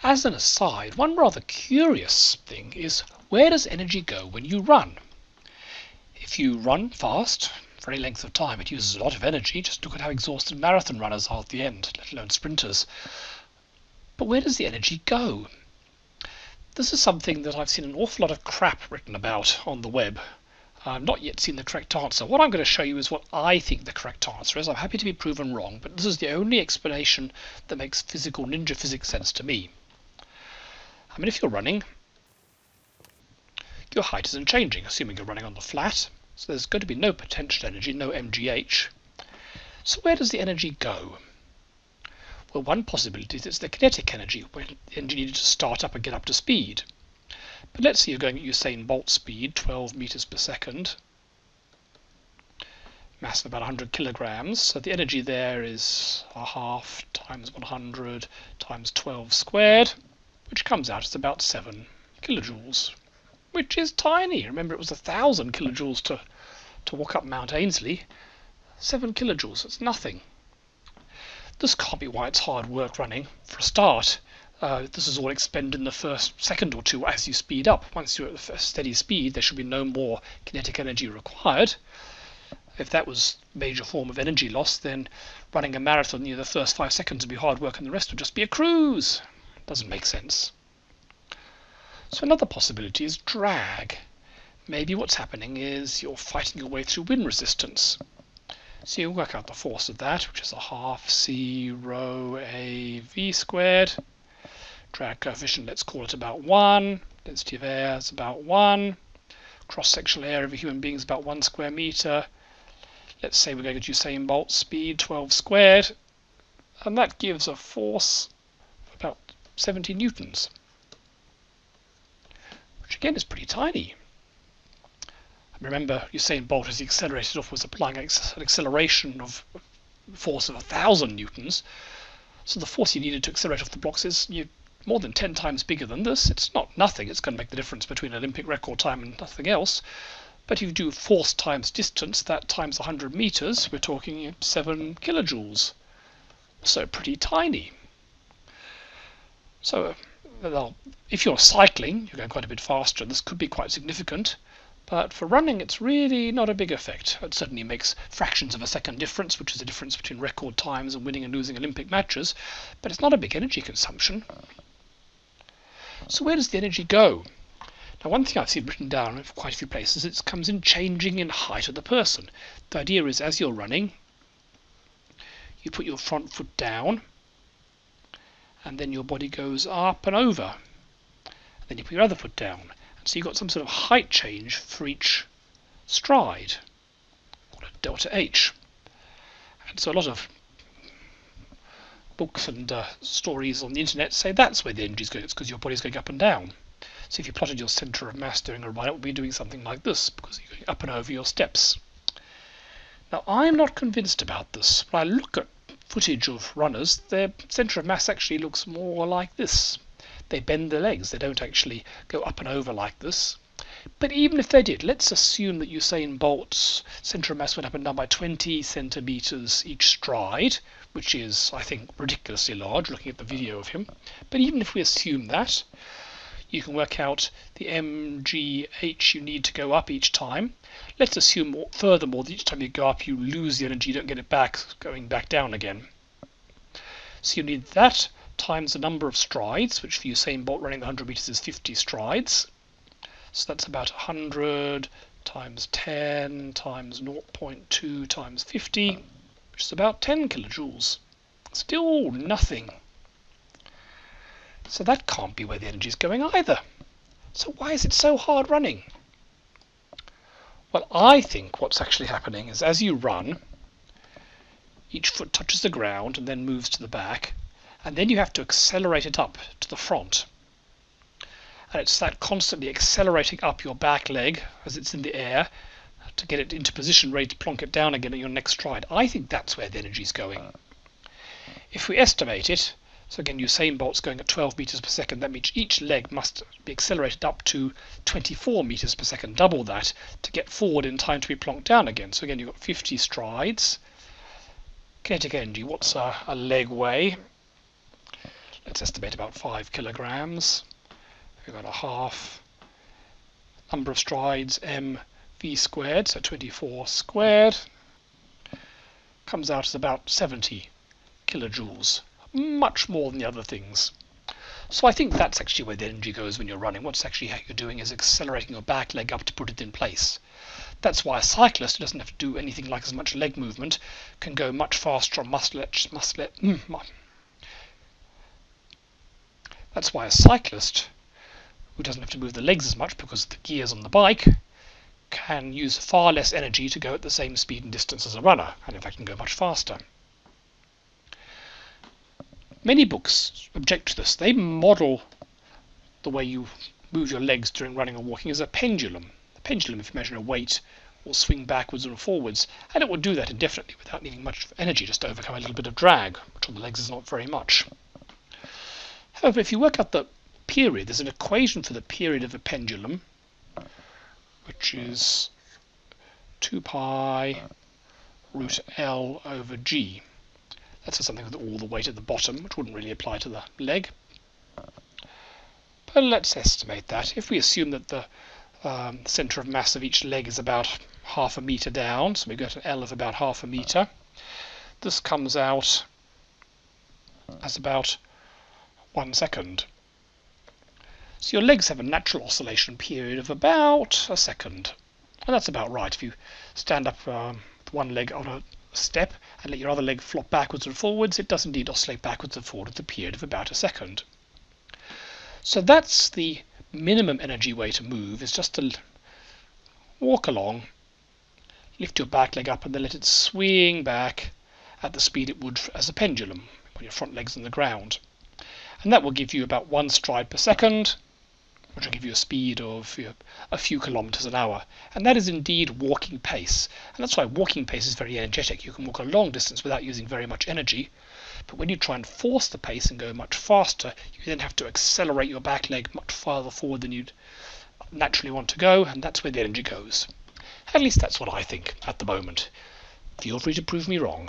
As an aside, one rather curious thing is, where does energy go when you run? If you run fast for any length of time, it uses a lot of energy. Just look at how exhausted marathon runners are at the end, let alone sprinters. But where does the energy go? This is something that I've seen an awful lot of crap written about on the web. I've not yet seen the correct answer. What I'm going to show you is what I think the correct answer is. I'm happy to be proven wrong, but this is the only explanation that makes physical ninja physics sense to me. I mean, if you're running, your height isn't changing, assuming you're running on the flat. So there's going to be no potential energy, no mgh. So where does the energy go? Well, one possibility is it's the kinetic energy, when the engine needed to start up and get up to speed. But let's say you're going at Usain Bolt speed, 12 meters per second, mass of about 100 kilograms. So the energy there is a half times 100 times 12 squared, which comes out as about 7 kilojoules, which is tiny. Remember, it was 1,000 kilojoules to walk up Mount Ainslie. 7 kilojoules, it's nothing. This can't be why it's hard work running. For a start, this is all expended in the first second or two as you speed up. Once you're at a steady speed, there should be no more kinetic energy required. If that was a major form of energy loss, then running a marathon, the first 5 seconds would be hard work and the rest would just be a cruise. Doesn't make sense. So another possibility is drag. Maybe what's happening is you're fighting your way through wind resistance. So you work out the force of that, which is a half c rho a v squared. Drag coefficient, let's call it about 1. Density of air is about 1. Cross-sectional area of a human being is about 1 square meter. Let's say we're going to Usain Bolt speed, 12 squared. And that gives a force of about 70 newtons. Which again is pretty tiny. Remember, Usain Bolt, as he accelerated off, was applying an acceleration of force of 1,000 newtons. So the force you needed to accelerate off the blocks is more than 10 times bigger than this. It's not nothing. It's going to make the difference between Olympic record time and nothing else. But if you do force times distance, that times 100 meters, we're talking 7 kilojoules. So pretty tiny. So if you're cycling, you're going quite a bit faster. This could be quite significant. But for running, it's really not a big effect. It certainly makes fractions of a second difference, which is the difference between record times and winning and losing Olympic matches. But it's not a big energy consumption. So where does the energy go? Now, one thing I've seen written down in quite a few places, it comes in changing in height of the person. The idea is, as you're running, you put your front foot down, and then your body goes up and over. And then you put your other foot down. And so you've got some sort of height change for each stride, called a delta H. And so a lot of books and stories on the internet say that's where the energy is going. It's because your body's going up and down. So if you plotted your centre of mass during a run, it would be doing something like this, because you're going up and over your steps. Now, I'm not convinced about this. When I look at footage of runners, their centre of mass actually looks more like this. They bend their legs. They don't actually go up and over like this. But even if they did, let's assume that Usain Bolt's centre of mass went up and down by 20 centimetres each stride, which is, I think, ridiculously large, looking at the video of him. But even if we assume that, you can work out the mgh you need to go up each time. Let's assume, furthermore, that each time you go up, you lose the energy, you don't get it back, going back down again. So you need that times the number of strides, which for Usain Bolt running the 100 meters is 50 strides. So that's about 100 times 10 times 0.2 times 50, which is about 10 kilojoules. Still nothing. So that can't be where the energy is going either. So why is it so hard running? Well, I think what's actually happening is as you run, each foot touches the ground and then moves to the back, and then you have to accelerate it up to the front. And it's that constantly accelerating up your back leg as it's in the air to get it into position ready to plonk it down again at your next stride. I think that's where the energy is going. If we estimate it, so again, Usain Bolt's going at 12 meters per second. That means each leg must be accelerated up to 24 meters per second, double that, to get forward in time to be plonked down again. So again, you've got 50 strides. Kinetic energy, what's a leg weigh? let's estimate about 5 kilograms. We've got a half number of strides mv squared, so 24 squared, comes out as about 70 kilojoules, much more than the other things. So I think that's actually where the energy goes when you're running. What's actually how you're doing is accelerating your back leg up to put it in place. That's why a cyclist who doesn't have to do anything like as much leg movement can go much faster on That's why a cyclist who doesn't have to move the legs as much because of the gears on the bike can use far less energy to go at the same speed and distance as a runner, and in fact can go much faster. Many books object to this. They model the way you move your legs during running or walking as a pendulum. The pendulum, if you measure a weight, will swing backwards and forwards, and it will do that indefinitely without needing much energy, just to overcome a little bit of drag, which on the legs is not very much. However, if you work out the period, there's an equation for the period of a pendulum, which is 2 pi root L over G. That's for something with all the weight at the bottom, which wouldn't really apply to the leg. But let's estimate that. If we assume that the centre of mass of each leg is about half a metre down, so we go to an L of about half a metre, this comes out as about 1 second. So your legs have a natural oscillation period of about a second. And that's about right. If you stand up with one leg on a step and let your other leg flop backwards and forwards, it does indeed oscillate backwards and forwards at a period of about a second. So that's the minimum energy way to move, is just to walk along, lift your back leg up and then let it swing back at the speed it would as a pendulum when your front leg's on the ground. And that will give you about 1 stride per second, which will give you a speed of a few kilometers an hour. And that is indeed walking pace. And that's why walking pace is very energetic. You can walk a long distance without using very much energy. But when you try and force the pace and go much faster, you then have to accelerate your back leg much farther forward than you'd naturally want to go. And that's where the energy goes. At least that's what I think at the moment. Feel free to prove me wrong.